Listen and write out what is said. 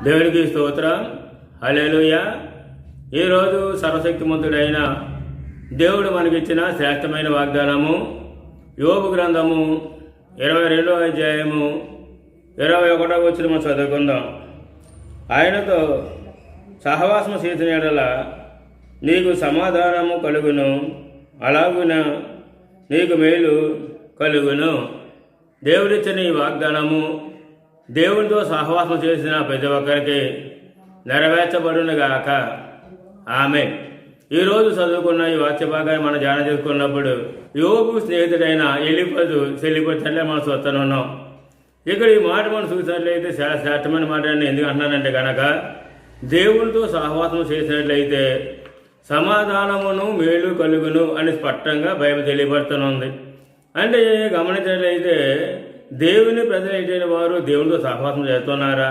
దేవునికి స్తోత్రం. హల్లెలూయా. ఈరోజు సర్వశక్తిమంతుడైన దేవుడు మనకిచ్చిన శ్రేష్టమైన వాగ్దానము యోబు గ్రంథము 22వ అధ్యాయము 21వ వచనము చదువుకుందాం. ఆయనతో సహవాసము చేసిన యెడల నీకు సమాధానము కలుగును, అలాగున నీకు మేలు కలుగును. దేవుడిచ్చిన ఈ వాగ్దానము దేవునితో సహవాసం చేసిన ప్రతి ఒక్కరికి నెరవేర్చబడునుగాక. ఆమేన్. ఈరోజు చదువుకున్న ఈ వాక్య భాగాన్ని మనం ధ్యానం చేసుకున్నప్పుడు యోబు స్నేహితుడైన ఎలీఫజు మనం చూస్తున్నాం. ఇక్కడ ఈ మాట మనం చూసినట్లయితే చాలా శ్రేష్టమైన మాట అని ఎందుకు అంటున్నానంటే కనుక దేవునితో సహవాసం చేసినట్లయితే సమాధానమును మేలు కలుగును అని స్పష్టంగా బైబిల్ తెలియబడుతుంది. అంటే గమనించినట్లయితే దేవుని ప్రజలైన వారు దేవునితో సహవాసం చేస్తున్నారా?